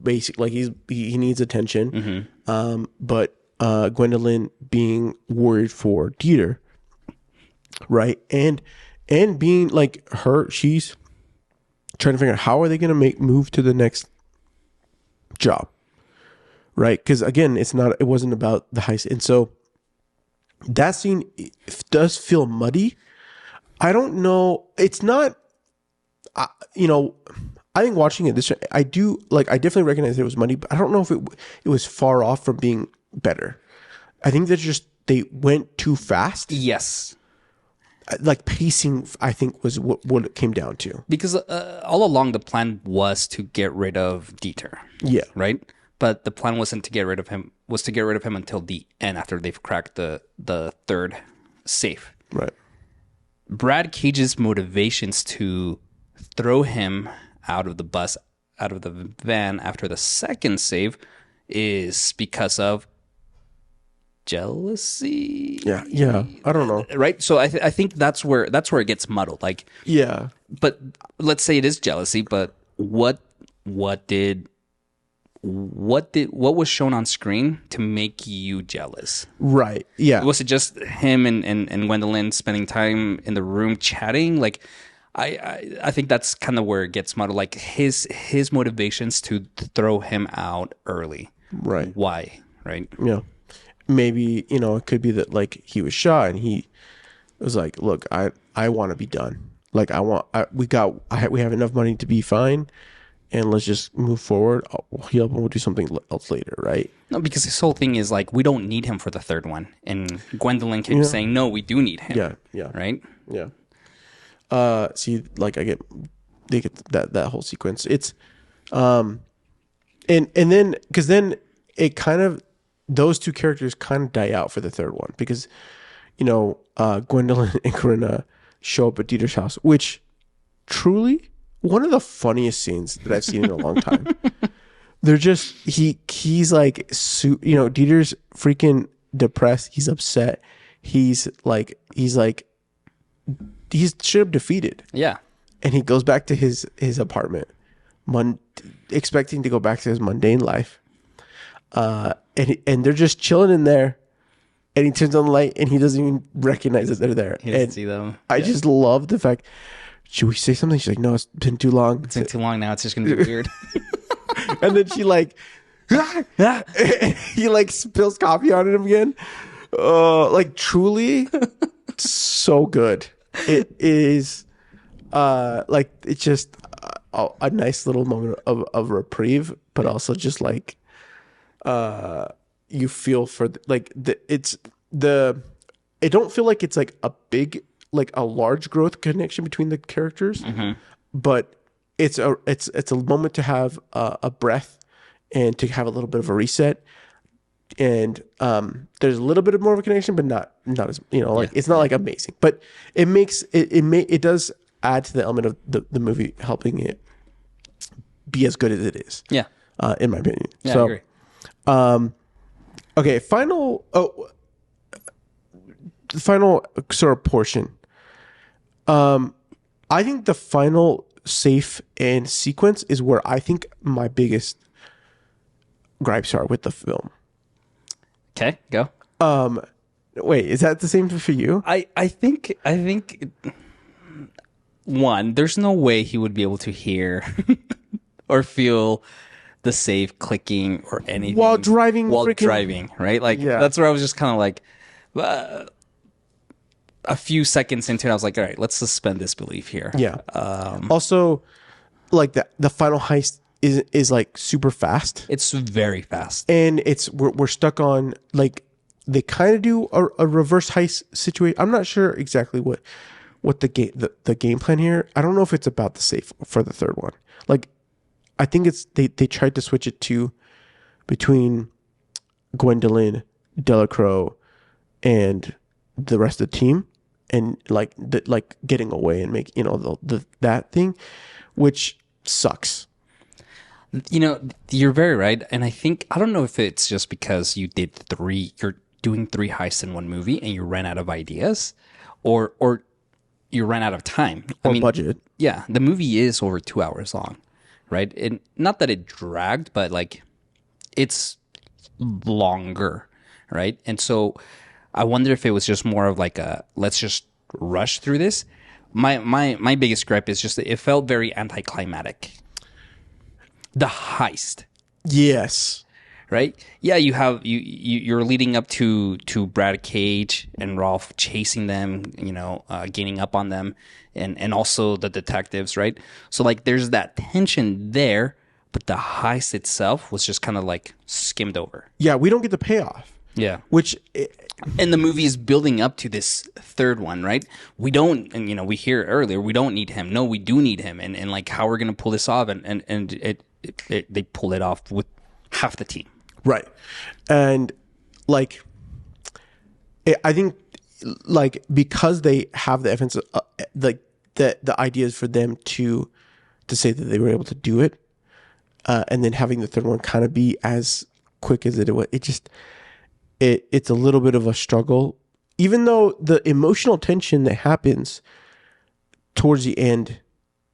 basically like he needs attention. But Gwendolyn being worried for Dieter, right? And being like she's trying to figure out how are they going to move to the next job. Right, because again, it wasn't about the heist, and so that scene does feel muddy. I don't know. It's not. I think watching it I definitely recognize it was muddy, but I don't know if it was far off from being better. I think that they went too fast. Yes, like pacing, I think was what it came down to. Because all along the plan was to get rid of Dieter. Yeah, right. But the plan wasn't to get rid of him. Was to get rid of him until the end, after they've cracked the third safe. Right. Brad Cage's motivations to throw him out of the bus out of the van after the second save is because of jealousy. Yeah. I don't know. Right. So I think that's where it gets muddled. Like, yeah. But let's say it is jealousy. But what was shown on screen to make you jealous? Right. Yeah. Was it just him and Gwendolyn spending time in the room chatting? Like, I think that's kind of where it gets muddled. Like his motivations to throw him out early. Right. Why? Right. Yeah. Maybe, it could be that like he was shot and he was like, look, I want to be done. Like we have enough money to be fine, and let's just move forward. I'll heal up and we'll do something else later. Right. No, because this whole thing is like, we don't need him for the third one. And Gwendolyn keeps saying, no, we do need him. Yeah. Yeah. Right. Yeah. See, like they get that whole sequence. It's, and then, cause then it kind of, those two characters kind of die out for the third one because, Gwendolyn and Corinna show up at Dieter's house, which truly one of the funniest scenes that I've seen in a long time. They're just, he's like, Dieter's freaking depressed. He's upset. He's straight up defeated. Yeah. And he goes back to his apartment, expecting to go back to his mundane life. And they're just chilling in there, and he turns on the light and he doesn't even recognize that they're there. He doesn't see them. I just love the fact, should we say something? She's like, no, it's been too long. It's been too long now. It's just going to be weird. And then she he like spills coffee on him again. Like truly so good. It is like, it's just a nice little moment of reprieve, but also just like, you feel for it don't feel like it's like a big, like a large growth connection between the characters, but it's a moment to have a breath and to have a little bit of a reset. And there's a little bit of more of a connection, but not as it's not like amazing, but it makes it does add to the element of the movie helping it be as good as it is. Yeah. In my opinion. Yeah, so, I agree. Okay, final sort of portion. I think the final safe and sequence is where I think my biggest gripes are with the film. Okay, go. Wait, is that the same for you? I think one, there's no way he would be able to hear or feel the save clicking or anything while driving, right? Like, that's where I was just kind of like, a few seconds into it, I was like, all right, let's suspend disbelief here. Yeah. Also, like the final heist is like super fast. It's very fast, and we're stuck on, like, they kind of do a reverse heist situation. I'm not sure exactly what the game plan here. I don't know if it's about the safe for the third one. Like, I think it's they tried to switch it to between Gwendolyn, Delacroix, and the rest of the team, and like getting away and make that thing, which sucks. You're very right, and I don't know if it's just because you're doing 3 heists in one movie and you ran out of ideas, or you ran out of time or budget. Yeah, the movie is over 2 hours long. Right? And not that it dragged, but like it's longer, right? And so I wonder if it was just more of like let's just rush through this. My biggest gripe is just that it felt very anticlimactic. The heist. Yes. Right? Yeah, you're leading up to Brad Cage and Rolf chasing them, gaining up on them, and also the detectives, right? So like there's that tension there, but the heist itself was just kind of like skimmed over. Yeah, we don't get the payoff. Yeah. And the movie is building up to this third one, right? We don't, and we hear earlier, we don't need him. No, we do need him. And like how we're going to pull this off, and they pull it off with half the team. Right. And like, I think like because they have the evidence, like the ideas for them to say that they were able to do it, and then having the third one kind of be as quick as it was. It's a little bit of a struggle, even though the emotional tension that happens towards the end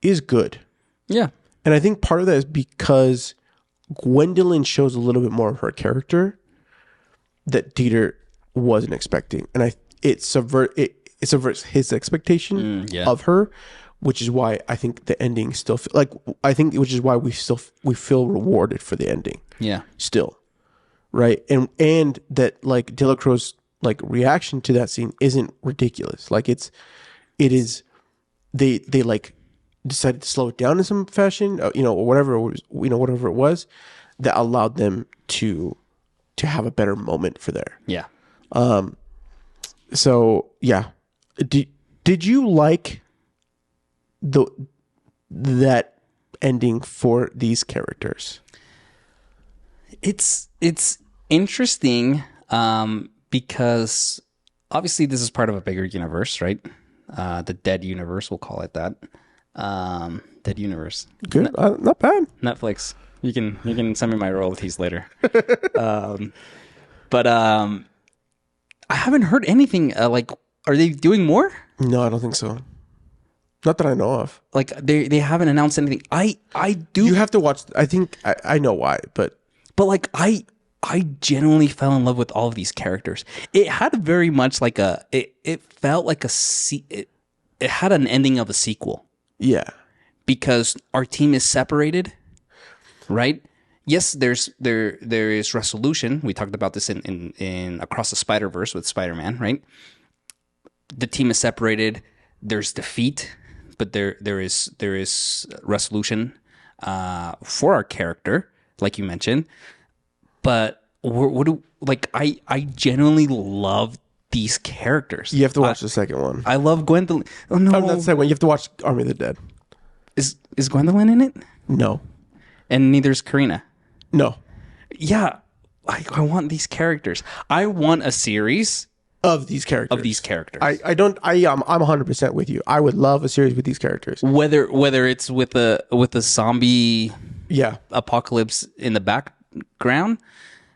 is good. Yeah. And I think part of that is because Gwendolyn shows a little bit more of her character that Dieter wasn't expecting. And it subverts his expectation of her, which is why I think the ending still which is why we feel rewarded for the ending. Yeah. Still. Right. And that like Delacroix's like reaction to that scene isn't ridiculous. Like it is they like decided to slow it down in some fashion, or whatever it was, whatever it was that allowed them to have a better moment for there. Yeah. So yeah. Did you like that ending for these characters? It's interesting because obviously this is part of a bigger universe, right? The Dead universe, we'll call it that. Dead universe. Good, not bad. Netflix. You can send me my royalties later. But I haven't heard anything. Are they doing more? No, I don't think so. Not that I know of. Like they haven't announced anything. I do. You have to watch. I think I know why, but like I genuinely fell in love with all of these characters. It had very much like it felt like it had an ending of a sequel. Yeah. Because our team is separated, right? Yes, there is resolution. We talked about this in Across the Spider-Verse with Spider-Man, right? The team is separated. There's defeat, but there is resolution for our character, like you mentioned. But I genuinely love these characters. You have to watch the second one. I love Gwendolyn. Oh no, not the second one. You have to watch Army of the Dead. Is Gwendolyn in it? No. And neither is Karina. No. Yeah, I want these characters. I want a series of these characters. I'm 100% with you. I would love a series with these characters. Whether it's with a zombie apocalypse in the background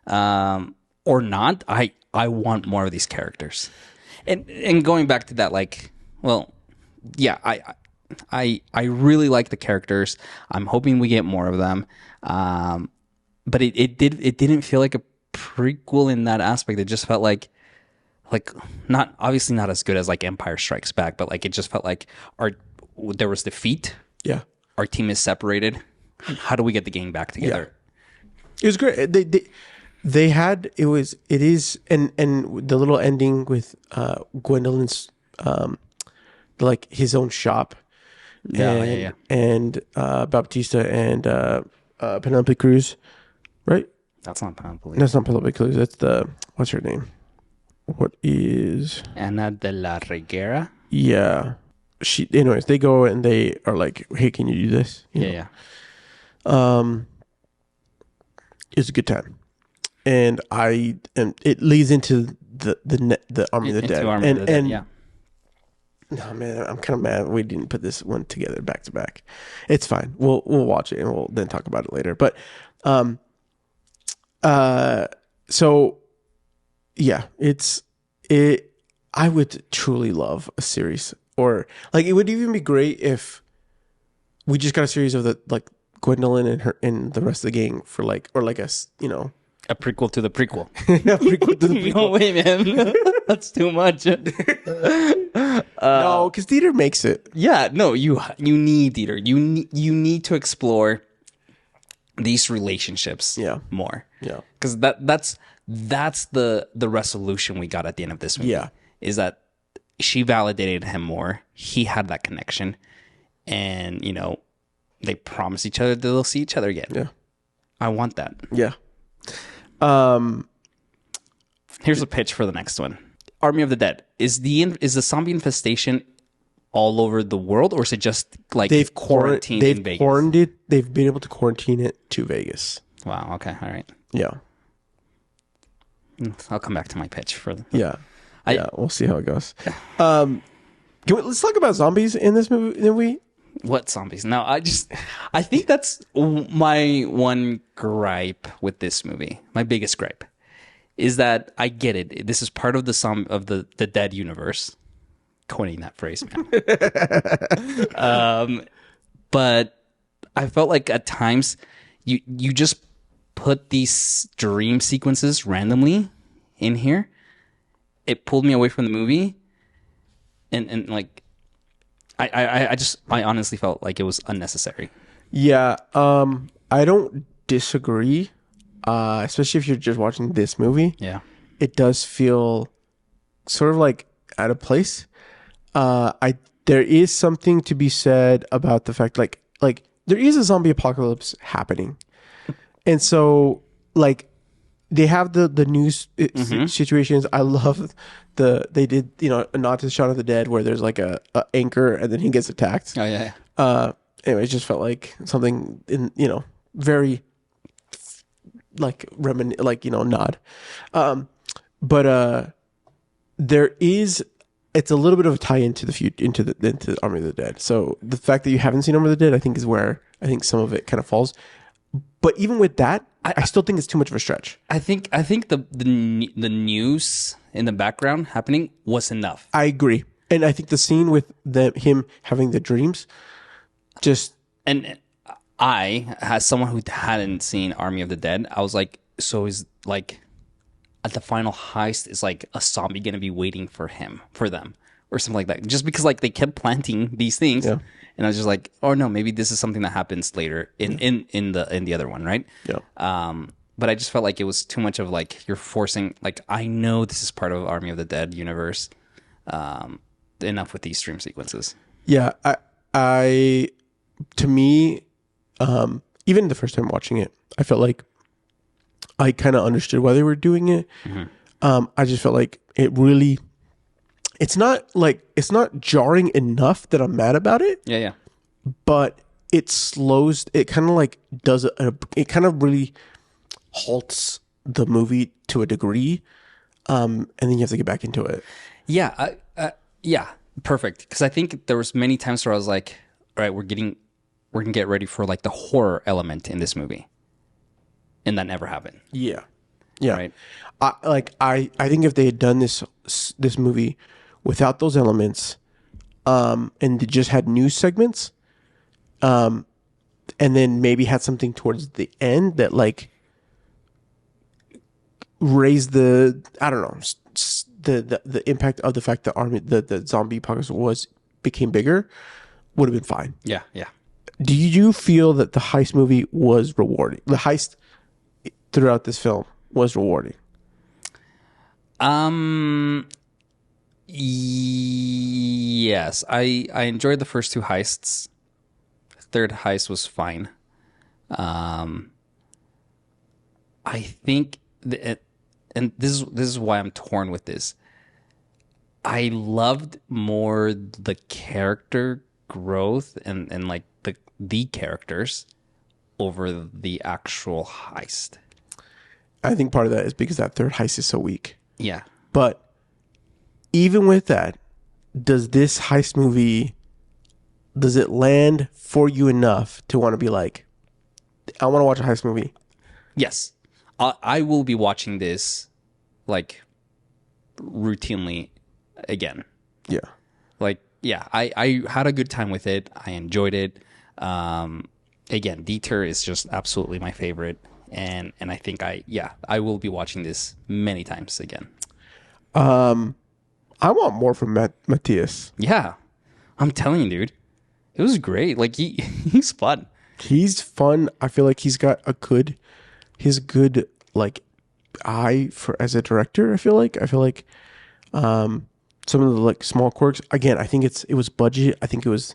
or not, I want more of these characters. And going back to that, I really like the characters. I'm hoping we get more of them. But it didn't feel like a prequel in that aspect. It just felt like not as good as like Empire Strikes Back, but like it just felt like there was defeat. Yeah. Our team is separated. How do we get the gang back together? Yeah. It was great. They had and the little ending with Gwendolyn's like his own shop. And Baptista and Penelope Cruz, right? That's not Penelope. That's not Penelope Cruz. That's what's her name? What is Ana de la Reguera? Yeah. Anyways, they go and they are like, "Hey, can you do this?" Yeah. It's a good time, and it leads into the Army of the Dead, and yeah. No, man, I'm kind of mad we didn't put this one together back to back. It's fine. We'll watch it and we'll then talk about it later. But so yeah, I would truly love a series, or like it would even be great if we just got a series of the like Gwendolyn and the rest of the gang for a prequel to the prequel. A prequel to the prequel. No way, man. That's too much. No, because Dieter makes it. Yeah, no, you need Dieter. You need to explore these relationships more. Yeah. Because that's the resolution we got at the end of this movie. Yeah. Is that she validated him more. He had that connection. And, they promise each other that they'll see each other again. Yeah. I want that. Yeah. Here's a pitch for the next one. Army of the Dead. Is the zombie infestation all over the world, or is it just like they've quarantined in Vegas? They've been able to quarantine it to Vegas. Wow. Okay. All right. Yeah. I'll come back to my pitch for. We'll see how it goes. Let's talk about zombies in this movie. What zombies? No, I think that's my one gripe with this movie. My biggest gripe is that I get it. This is part of the dead universe. Coining that phrase, man. But I felt like at times you just put these dream sequences randomly in here. It pulled me away from the movie, and like I honestly felt like it was unnecessary. Yeah, I don't disagree. Especially if you're just watching this movie. Yeah, it does feel sort of like out of place. There is something to be said about the fact like there is a zombie apocalypse happening, and so like they have the news situations. I love they did a nod to Shaun of the Dead where there's like a anchor and then he gets attacked. Oh yeah. Anyway, it just felt like something in very like nod, but there is. It's a little bit of a tie into into Army of the Dead. So the fact that you haven't seen Army of the Dead, I think, is where I think some of it kind of falls. But even with that, I still think it's too much of a stretch. I think the news in the background happening was enough. I agree, and I think the scene with him having the dreams, and I, as someone who hadn't seen Army of the Dead, I was like, so is like. At the final heist, is like a zombie gonna be waiting for them, or something like that? Just because like they kept planting these things, and I was just like, oh no, maybe this is something that happens later in the other one, right? Yeah. But I just felt like it was too much of like you're forcing. Like I know this is part of Army of the Dead universe. Enough with these stream sequences. Yeah, I to me, even the first time watching it, I felt like. I kind of understood why they were doing it. I just felt like it's not jarring enough that I'm mad about it. Yeah. But it kind of like it kind of really halts the movie to a degree. And then you have to get back into it. Yeah. Yeah. Perfect. Because I think there was many times where I was like, all right, we're going to get ready for like the horror element in this movie. And that never happened. Yeah. Right. I think if they had done this movie without those elements, and they just had news segments, and then maybe had something towards the end that like raised the impact of the fact that the zombie apocalypse became bigger, would have been fine. Yeah. Do you feel that the heist movie was rewarding? The heist throughout this film was rewarding. Yes, I enjoyed the first two heists. Third heist was fine. I think and this is why I'm torn with this. I loved more the character growth and like the characters over the actual heist. I think part of that is because that third heist is so weak. Yeah. But even with that, does this heist movie, does it land for you enough to want to be like, I want to watch a heist movie? Yes. I will be watching this like routinely again. Yeah. Like, yeah, I had a good time with it. I enjoyed it. Again, Dieter is just absolutely my favorite. And I think I will be watching this many times again. I want more from Matthias. Yeah, I'm telling you, dude, it was great. Like he's fun. He's fun. I feel like he's got good like eye for as a director. I feel like some of the like small quirks. Again, I think it was budget. I think it was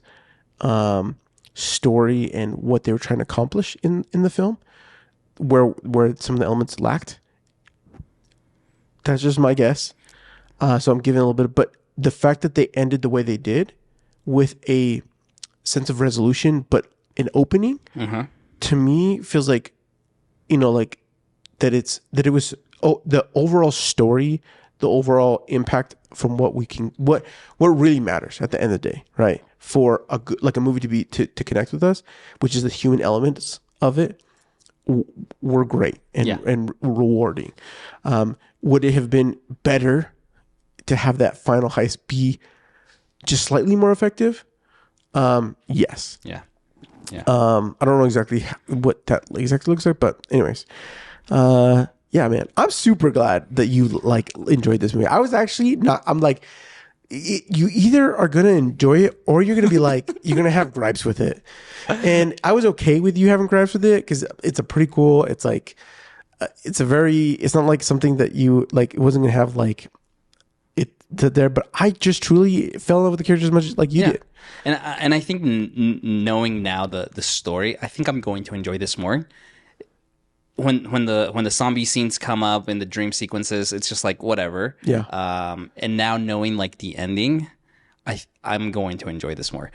story and what they were trying to accomplish in the film. Where some of the elements lacked. That's just my guess. So I'm giving a little bit, but the fact that they ended the way they did with a sense of resolution, but an opening, to me feels like, like that it was the overall story, the overall impact from what really matters at the end of the day, right? For a good, like a movie to connect with us, which is the human elements of it, were great and rewarding. Would it have been better to have that final heist be just slightly more effective? Yes. Yeah. I don't know exactly what that exactly looks like, but anyways, yeah, man, I'm super glad that you like enjoyed this movie. I was actually not. I'm like, you either are gonna enjoy it or you're gonna be like, you're gonna have gripes with it. And I was okay with you having gripes with it because it's a pretty cool. It's like, it's not like something that you like. It wasn't gonna have like it there, but I just truly fell in love with the characters as much as like you did. And I think knowing now the story, I think I'm going to enjoy this more. When the zombie scenes come up in the dream sequences, it's just like whatever. Yeah. And now knowing like the ending, I'm going to enjoy this more.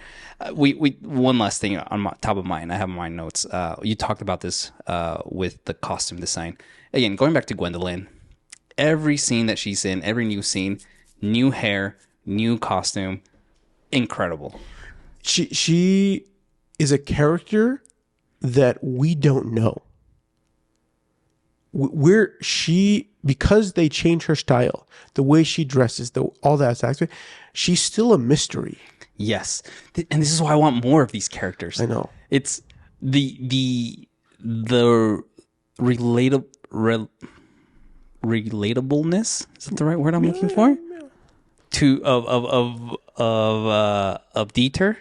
We one last thing on top of mine. I have my notes. You talked about this with the costume design. Again, going back to Gwendolyn, every scene that she's in, every new scene, new hair, new costume, incredible. She is a character that we don't know. Because they change her style, the way she dresses, all that aspect, she's still a mystery. Yes, and this is why I want more of these characters. I know. It's the relatableness. Is that the right word I'm looking for? Of Dieter,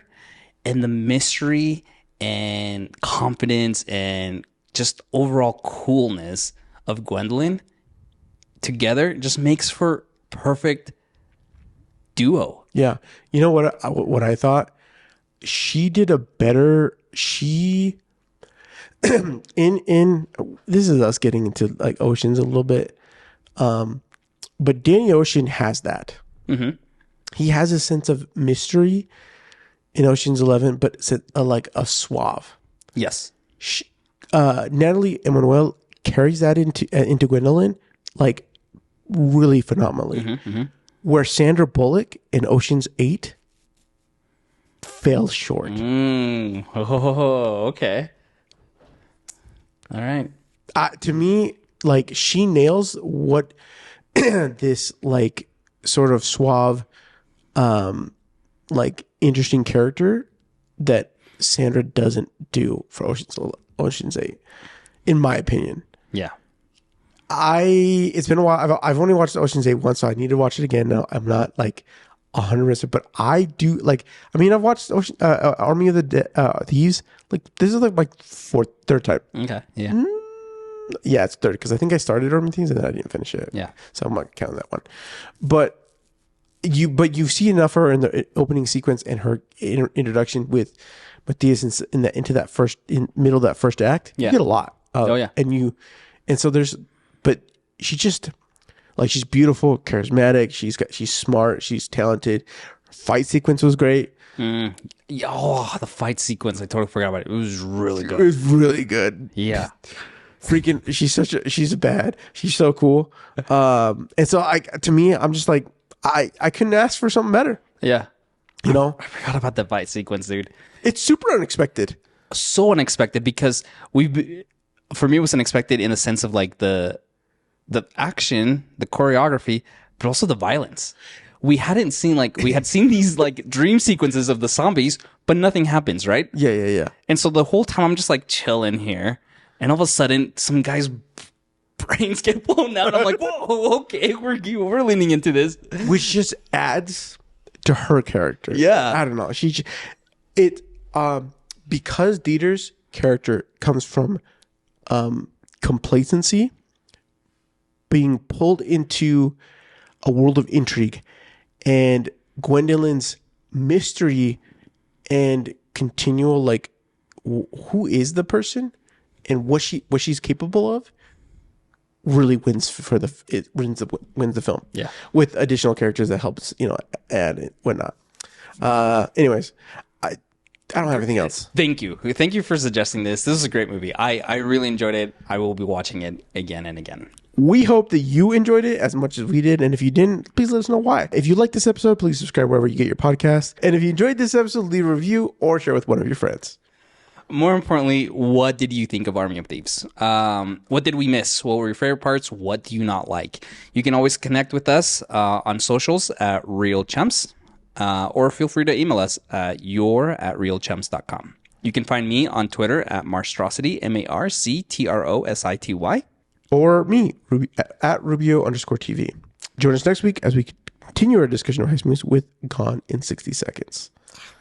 and the mystery and confidence and just overall coolness of Gwendolyn together just makes for perfect duo. Yeah. You know what I thought? She did a better in this is us getting into like Oceans a little bit. But Danny Ocean has that. Mm-hmm. He has a sense of mystery in Ocean's 11, but it's like a suave. Yes. Natalie Emmanuel carries that into Gwendolyn like really phenomenally. Mm-hmm, mm-hmm. Where Sandra Bullock in Ocean's 8 fell short. Oh, okay. All right. To me, like she nails what this like sort of suave, like interesting character that Sandra doesn't do for Ocean's 8, in my opinion. Yeah. It's been a while. I've only watched Ocean's 8 once, so I need to watch it again. Now I'm not like 100%, but I do like. I mean, I've watched Army of Thieves. Like this is like my third time. Okay. Yeah. Yeah, it's third because I think I started Army of Thieves and then I didn't finish it. Yeah. So I'm not counting that one. But you see enough of her in the opening sequence and her introduction with Matthias into that middle of that first act. Yeah. You get a lot. Yeah. But she just like she's beautiful, charismatic. She's smart. She's talented. Her fight sequence was great. Oh, the fight sequence! I totally forgot about it. It was really good. It was really good. Yeah. Freaking, she's bad. She's so cool. And so to me, I'm just like, I couldn't ask for something better. Yeah. You know? I forgot about the fight sequence, dude. It's super unexpected. So unexpected because for me, it was unexpected in the sense of like the action, the choreography, but also the violence. We had seen these like dream sequences of the zombies, but nothing happens, right? Yeah. And so the whole time I'm just like chilling here. And all of a sudden, some guy's brains get blown out. I'm like, whoa, okay, we're leaning into this. Which just adds to her character. Yeah. I don't know. Because Dieter's character comes from complacency, being pulled into a world of intrigue, and Gwendolyn's mystery and continual, like, who is the person? And what she's capable of really wins wins the film. Yeah. With additional characters that helps, add and whatnot. Anyways, I don't have anything else. Thank you for suggesting this. This is a great movie. I really enjoyed it. I will be watching it again and again. We hope that you enjoyed it as much as we did. And if you didn't, please let us know why. If you like this episode, please subscribe wherever you get your podcast. And if you enjoyed this episode, leave a review or share with one of your friends. More importantly, what did you think of Army of Thieves? What did we miss? What were your favorite parts? What do you not like? You can always connect with us on socials at Real Chumps, or feel free to email us at your@realchumps.com. You can find me on Twitter at Marstrosity, MarCtrosity. Or me, at Rubio_TV. Join us next week as we continue our discussion of heist movies with Gone in 60 Seconds.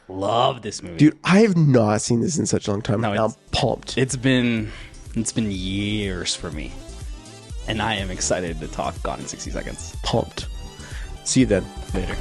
Love this movie. Dude, I have not seen this in such a long time. No, I'm pumped. It's been years for me. And I am excited to talk Gone in 60 Seconds. Pumped. See you then. Later.